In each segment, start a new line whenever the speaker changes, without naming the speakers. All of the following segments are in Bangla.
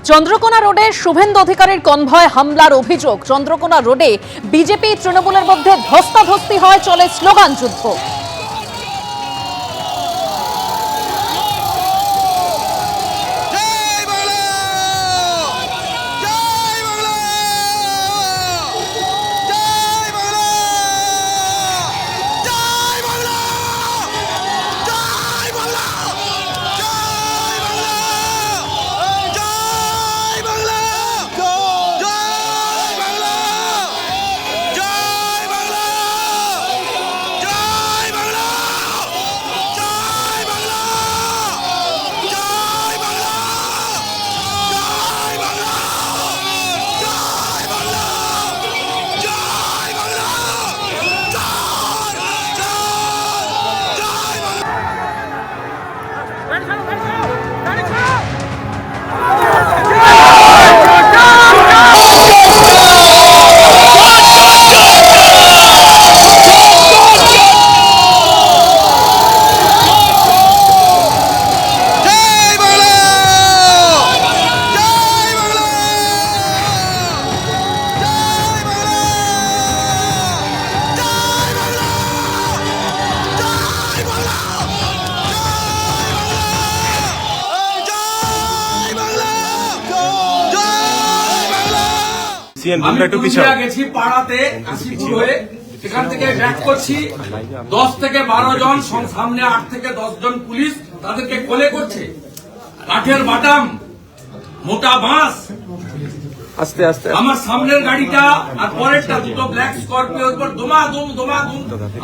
চন্দ্রকোনা রোডে শুভেন্দু অধিকারীর কনভয় হামলার অভিযোগ। চন্দ্রকোনা রোডে বিজেপি তৃণমূলের মধ্যে ধস্তাধস্তি হয়, চলে স্লোগান যুদ্ধ।
গেছি পাড়াতে কাশীপুর হয়ে, সেখান থেকে ব্যাক করছি। 10 থেকে 12 জন, সামনে 8 থেকে 10 জন পুলিশ তাদেরকে কোলে করছে। কাঠের বাটাম, মোটা বাঁশ,
আস্তে আস্তে
আমার সামনের গাড়িটা আর পরেরটা দুটো ব্ল্যাক স্করপিওর উপর দমাদম।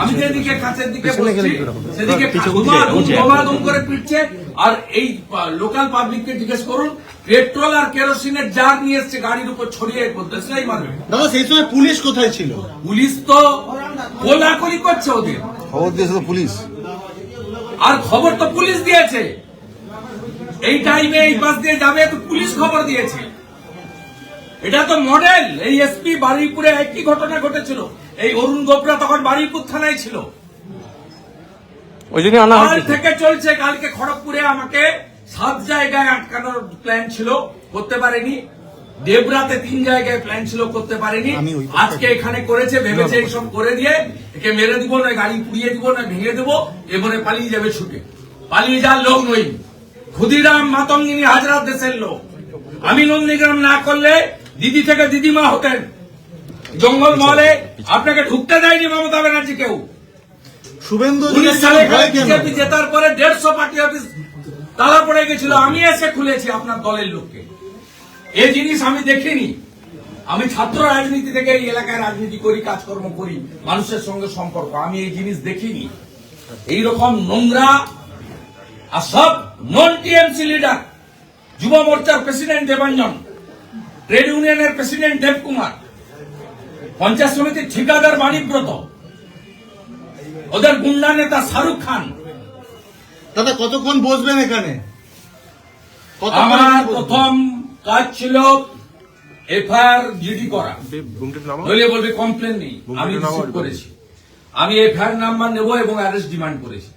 আমি যেদিকে কাছের দিকে বসছি সেদিকে দমাদম করে পিটছে। আর এই লোকাল পাবলিককে জিজ্ঞেস করুন, পেট্রোল আর কেরোসিনের জার নিয়ে এসছে গাড়ির উপর ছড়িয়ে দেশলাই মারবে।
দাদা সেই সময় পুলিশ কোথায় ছিল?
পুলিশ তো কোলাকুলি করছে, ওদের
খবর দিয়েছে তো পুলিশ,
আর খবর তো পুলিশ দিয়েছে। এই টাইমে এই বাস দিয়ে যাবে তো পুলিশ খবর দিয়েছে। এটা তো মডেল। এই এসপি বারুইপুরে একই ঘটনা ঘটেছিল। এই অরুণ গোবরা তখন বারুইপুর থানায় ছিল।
ওই জন্য আনা
কাল
হয়েছে
থেকে চলছে। কালকে খড়গপুরে আমাকে 7 জায়গায় আটকানোর প্ল্যান ছিল, করতে পারেনি। দেবরাতে 3 জায়গায় প্ল্যান ছিল, করতে পারেনি। আজকে এখানে করেছে, ভেবেছে এইসব করে দিয়ে একে মেরে দিব, না গাড়ি পুড়িয়ে দিব, না ভেঙে দেবো, এবারে পালিয়ে যাবে ছুটে। পালিয়ে যাওয়ার লোক নই। ক্ষুদিরাম মাতঙ্গিনী হাজরাত দেশের লোক। আমি নন্দীগ্রাম না করলে দিদি থেকে দিদিমা হতেন। জঙ্গল মহলে আপনাকে ঢুকতে দেয়নি মমতা ব্যানার্জি কেউ।
শুভেন্দু
19 সালে বিজেপি জেতার পরে 150 পার্টি অফিস তালা পড়ে গেছিল, আমি এসে খুলেছি আপনার দলের লোককে। এই জিনিস আমি দেখিনি। আমি ছাত্র রাজনীতি থেকে এই এলাকায় রাজনীতি করি, কাজকর্ম করি, মানুষের সঙ্গে সম্পর্ক। আমি এই জিনিস দেখিনি। এইরকম নোংরা আর সব নন টিএমসি লিডার, যুব মোর্চার প্রেসিডেন্ট দেবাঞ্জন, ট্রেড ইউনিয়নের প্রেসিডেন্ট দেবকুমার, পঞ্চায়েত সমিতির ঠিকাদার বাণীব্রত, ওদের গুন্ডা নেতা শাহরুখ খান।
দাদা কতক্ষণ বসবেন এখানে?
আমার প্রথম কাজ ছিল এফআইআর জিডি করা, নইলে বলবে কমপ্লেন নেই। আমি রিসিভ করেছি। আমি এফআইআর নাম্বার নেব এবং অ্যারেস্ট ডিমান্ড করেছি।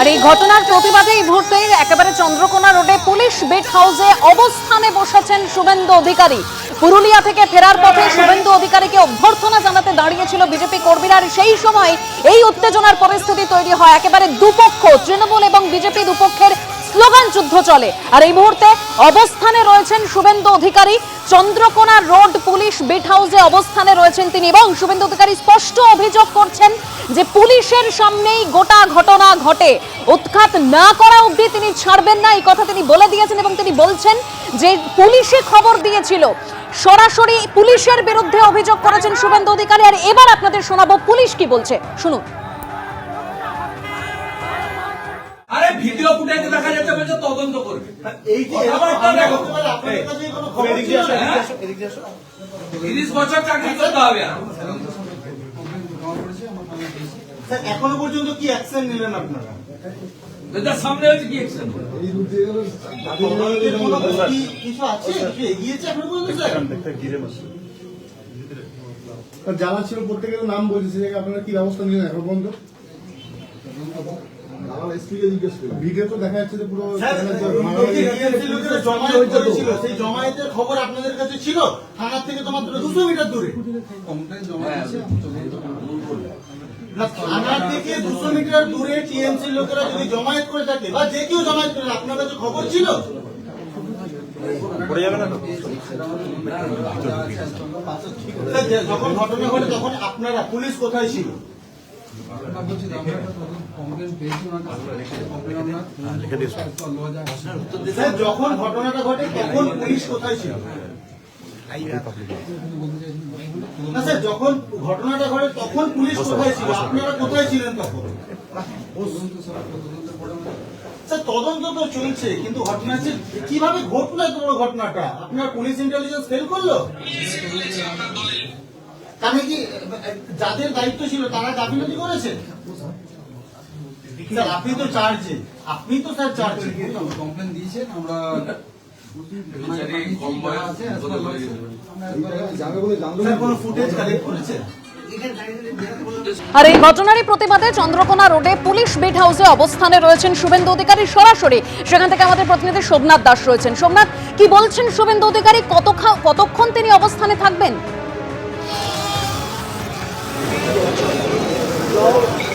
আর এই ঘটনার প্রতিবাদে এই মুহূর্তে একেবারে চন্দ্রকোনা রোডে পুলিশ বেট হাউসে অবস্থানে বসেছেন শুভেন্দু অধিকারী। পুরুলিয়া থেকে ফেরার পথে শুভেন্দু অধিকারীকে অভ্যর্থনা জানাতে দাঁড়িয়েছিল বিজেপি কর্মীরা। আর সেই সময় এই উত্তেজনার পরিস্থিতি তৈরি হয়। একেবারে দুপক্ষ, তৃণমূল এবং বিজেপি দুপক্ষের স্লোগান যুদ্ধ চলে। আর এই মুহূর্তে অবস্থানে রয়েছেন Suvendu Adhikari. Chandrakona road police bet হাউসে অবস্থানে রয়েছেন তিনি, এবং শুভেন্দু অধিকারী স্পষ্ট অভিযোগ করছেন যে পুলিশের সামনেই গোটা ঘটনা ঘটে। উৎখাত না করা অবধি তিনি ছাড়বেন না, এই কথা তিনি বলে দিয়েছেন। এবং তিনি বলছেন যে পুলিশে খবর দিয়েছিল, সরাসরি পুলিশের বিরুদ্ধে অভিযোগ করেছেন শুভেন্দু অধিকারী। আর এবার আপনাদের শোনাবো পুলিশ কি বলছে, শুনুন।
আরে ভিডিও ফুটেজে দেখা যাচ্ছে বলছে তদন্ত করবে। এই যে 30 বছর চাকরি করতে হবে।
এখনো পর্যন্ত কি অ্যাকশন নিলেন আপনারা?
সামনে হচ্ছে কি অ্যাকশন?
কিছু আছে, কিছু এগিয়েছে এখনো পর্যন্ত? যারা ছিল প্রত্যেকের নাম বলছে, আপনারা কি ব্যবস্থা নিলেন এখন পর্যন্ত?
ভিডিও তো দেখা যাচ্ছে যে পুরো
স্যার, TMC লোকেরা জমায়েত করেছিল, সেই জমায়েতের খবর আপনাদের কাছে ছিল? থানার থেকে তো মাত্র 200 মিটার দূরে। না, থানার থেকে 200 মিটার দূরে টিএমসি লোকেরা যদি জমায়েত করে থাকে বা যে কেউ জমায়েত করে, আপনার কাছে খবর ছিল? স্যার, যখন ঘটনা ঘটে তখন আপনারা পুলিশ কোথায় ছিল? স্যার, যখন ঘটনাটা ঘটে তখন পুলিশ কোথায় ছিল? না স্যার, যখন ঘটনাটা ঘটে তখন পুলিশ কোথায় ছিল? আপনারা কোথায় ছিলেন তখন? স্যার, তদন্ত তো চলছে, কিন্তু ঘটনা কিভাবে ঘটলো এত বড় ঘটনাটা? আপনার পুলিশ ইন্টেলিজেন্স ফেল করলো? তাহলে কি যাদের দায়িত্ব ছিল তারা গাফিলতি করেছে? স্যার, আপনি তো চার্জে, আপনি তো স্যার চার্জে
কমপ্লেন দিয়েছেন, আমরা
স্যার কোনো ফুটেজ কালেক্ট করেছে?
আর এই ঘটনারই প্রতিবাদে চন্দ্রকোনা রোডে পুলিশ বিট হাউসে অবস্থানে রয়েছেন শুভেন্দু অধিকারী সরাসরি। সেখান থেকে আমাদের প্রতিনিধি সোমনাথ দাস রয়েছেন। সোমনাথ, কি বলছেন শুভেন্দু অধিকারী? কতক্ষণ তিনি অবস্থানে থাকবেন?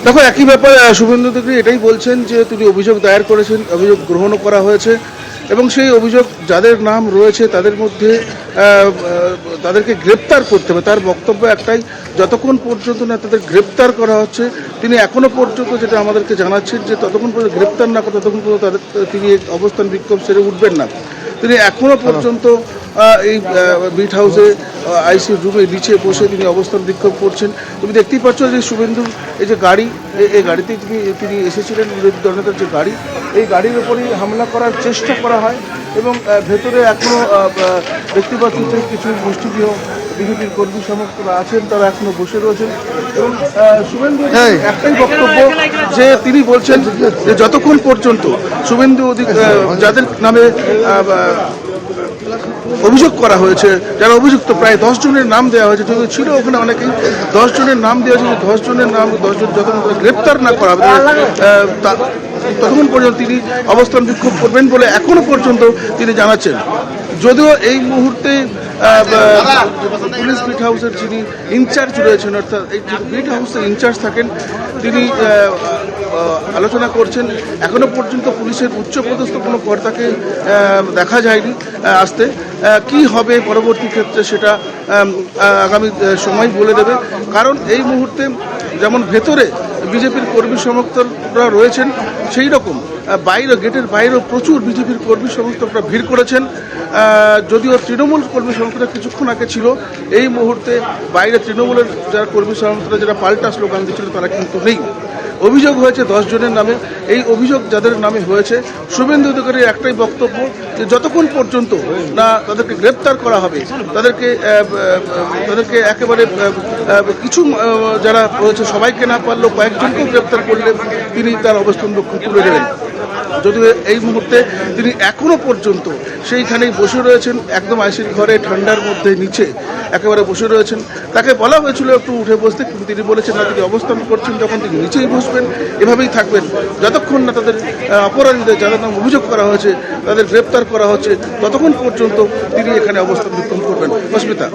দেখো, একই ব্যাপার। শুভেন্দু অধিকারী এটাই বলছেন যে তিনি অভিযোগ দায়ের করেছেন, অভিযোগ গ্রহণও করা হয়েছে এবং সেই অভিযোগ যাদের নাম রয়েছে তাদের মধ্যে তাদেরকে গ্রেপ্তার করতে হবে। তার বক্তব্য একটাই, যতক্ষণ পর্যন্ত না তাদের গ্রেপ্তার করা হচ্ছে, তিনি এখনো পর্যন্ত যেটা আমাদেরকে জানাচ্ছেন যে ততক্ষণ পর্যন্ত গ্রেপ্তার না করে ততক্ষণ পর্যন্ত তিনি অবস্থান বিক্ষোভ ছেড়ে উঠবেন না। তিনি এখনো পর্যন্ত এই বিট হাউসে আইসি রুমে নিচে বসে তিনি অবস্থান বিক্ষোভ করছেন। তুমি দেখতেই পাচ্ছ যে শুভেন্দু এই যে গাড়ি, এই গাড়িতে তিনি এসেছিলেন, বিরোধী দলনেতার যে গাড়ি, এই গাড়ির উপরেই হামলা করার চেষ্টা করা হয় এবং ভেতরে এখনও দেখতে পাচ্ছি যে কিছু মুষ্টিমেয় বিজেপির কর্মী সমর্থকরা আছেন, তারা এখনো বসে রয়েছেন এবং শুভেন্দু একটাই বক্তব্য যে তিনি বলছেন যে যতক্ষণ পর্যন্ত শুভেন্দু যাদের নামে অভিযোগ করা হয়েছে, যারা অভিযুক্ত প্রায় 10 জনের নাম দেওয়া হয়েছে, যদি ছিল ওখানে অনেকেই 10 জনের নাম দেওয়া হয়েছে, 10 জনের নাম 10 জন যতক্ষণ গ্রেপ্তার না করা হবে ততক্ষণ পর্যন্ত তিনি অবস্থান বিক্ষোভ করবেন বলে এখনো পর্যন্ত তিনি জানাচ্ছেন। যদিও এই মুহূর্তে পুলিশ বিট হাউসের যিনি ইনচার্জ রয়েছেন, অর্থাৎ এই বিট হাউসের ইনচার্জ থাকেন, তিনি আলোচনা করছেন। এখনো পর্যন্ত পুলিশের উচ্চপদস্থ কোনো কর্তাকে দেখা যায়নি আসতে। কি হবে পরবর্তী ক্ষেত্রে সেটা আগামী সময় বলে দেবে। কারণ এই মুহূর্তে যেমন ভেতরে বিজেপির কর্মী সমর্থকরা রয়েছেন, সেই রকম বাইরে গেটের বাইরেও প্রচুর বিজেপির কর্মী সমর্থকরা ভিড় করেছেন। যদিও তৃণমূল কর্মী সমর্থকরা কিছুক্ষণ আগে ছিল, এই মুহূর্তে বাইরে তৃণমূলের যারা কর্মী সমর্থকরা যারা পাল্টা স্লোগান দিচ্ছিল তারা কিন্তু নেই। অভিযোগ হয়েছে 10 জনের নামে। এই অভিযোগ যাদের নামে হয়েছে, শুভেন্দু অধিকারীর একটাই বক্তব্য যে যতক্ষণ পর্যন্ত না তাদেরকে গ্রেপ্তার করা হবে, তাদেরকে একেবারে কিছু যারা রয়েছে সবাইকে না পারলেও কয়েকজনকেও গ্রেপ্তার করলে তিনি তার অবস্থান রক্ষণ তুলে দেবেন। যদিও এই মুহূর্তে তিনি এখনো পর্যন্ত সেইখানেই বসে রয়েছেন, একদম আইসির ঘরে ঠান্ডার মধ্যে নিচে একেবারে বসে রয়েছেন। তাকে বলা হয়েছিল একটু উঠে বসতে, কিন্তু তিনি বলেছেন না, তিনি অবস্থান করছেন যখন তিনি নিচেই বসবেন, এভাবেই থাকবেন যতক্ষণ না তাদের অপরাধীদের যাদের নাম অভিযোগ করা হয়েছে তাদের গ্রেপ্তার করা হচ্ছে, ততক্ষণ পর্যন্ত তিনি এখানে অবস্থান বিক্ষোভ করবেন। অস্মিতা,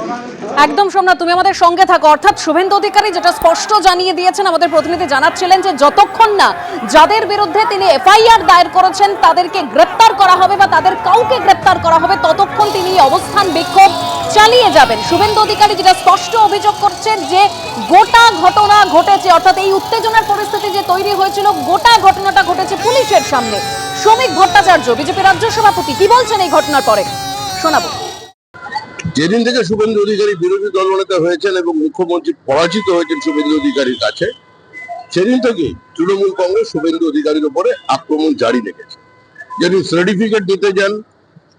একদম সোমনাথ, তুমি আমাদের সঙ্গে থাকো। অর্থাৎ শুভেন্দু অধিকারী যেটা স্পষ্ট জানিয়ে দিয়েছেন, আমাদের প্রতিনিধি জানাচ্ছিলেন যে যতক্ষণ না যাদের বিরুদ্ধে তিনি এফআইআর দায়ের করেছেন তাদেরকে গ্রেপ্তার করা হবে বা তাদের কাউকে গ্রেপ্তার করা হবে, ততক্ষণ তিনি অবস্থান বিক্ষোভ চালিয়ে যাবেন। শুভেন্দু অধিকারী যেটা স্পষ্ট অভিযোগ করছেন যে গোটা ঘটনা ঘটেছে, অর্থাৎ এই উত্তেজনার পরিস্থিতি যে তৈরি হয়েছিল, গোটা ঘটনাটা ঘটেছে পুলিশের সামনে। শ্রমিক ভট্টাচার্য, বিজেপি রাজ্য সভাপতি, কি বলছেন এই ঘটনার পরে শোনাবো।
যেদিন থেকে শুভেন্দু অধিকারী বিরোধী দলনেতা হয়েছেন এবং মুখ্যমন্ত্রী পরাজিত হয়েছেন শুভেন্দু অধিকারীর কাছে, সেদিন থেকে তৃণমূল কংগ্রেস শুভেন্দু অধিকারীর উপরে আক্রমণ জারি রেখেছে। যেদিন সার্টিফিকেট দিতে যান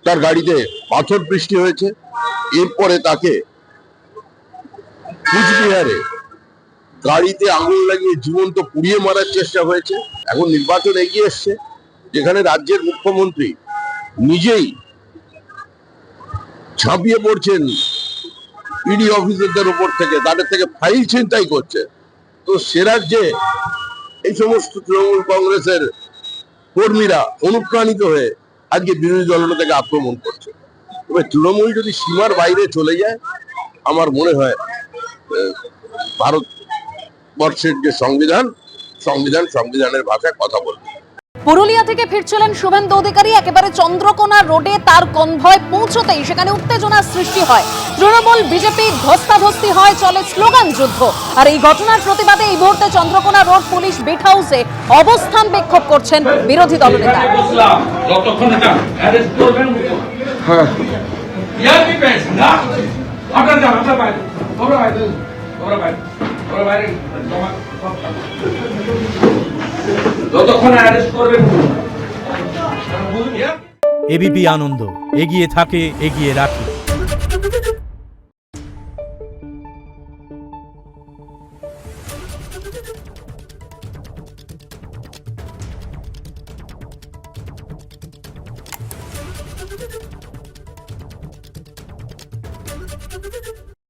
তার গাড়িতে পাথর বৃষ্টি হয়েছে, এরপরে তাকে কুচবিহারে গাড়িতে আগুন লাগিয়ে জীবন্ত পুড়িয়ে মারার চেষ্টা হয়েছে। এখন নির্বাচন এগিয়ে এসছে, যেখানে রাজ্যের মুখ্যমন্ত্রী নিজেই ঝাঁপিয়ে পড়ছেন ইডি অফিসারদের উপর থেকে, তাদের থেকে ফাইল ছিনতাই করছে। তো সে রাজ্যে এই সমস্ত তৃণমূল কংগ্রেসের কর্মীরা অনুপ্রাণিত হয়ে আজকে বিরোধী দলনেতাকে আক্রমণ করছে। তবে তৃণমূল যদি সীমার বাইরে চলে যায়, আমার মনে হয় ভারতবর্ষের যে সংবিধানের ভাষায় কথা বলবে।
পুরুলিয়া থেকে ফিরছিলেন শুভেন্দু অধিকারী, একেবারে চন্দ্রকোনা রোডে তার কনভয় পৌঁছতেই সেখানে উত্তেজনার সৃষ্টি হয়। তৃণমূল বিজেপি ধস্তাধস্তি হয়, চলে স্লোগান যুদ্ধ। আর এই ঘটনার প্রতিবাদে এই মুহূর্তে চন্দ্রকোনা রোড পুলিশ বিট হাউসে অবস্থান বিক্ষোভ করছেন বিরোধী দলনেতা।
বসলাম যতক্ষণ এটা অ্যারেস্ট করবেন।
হ্যাঁ,
ইয়ারকি পেশ না আপনারা যান, আপনারা বাইরে, তোমরা বাইরে, তোমরা বাইরে, তোমরা বাইরে জমা যতক্ষণ অ্যারেস্ট করবেন।
এবিপি আনন্দ এগিয়ে থাকে, এগিয়ে রাখে।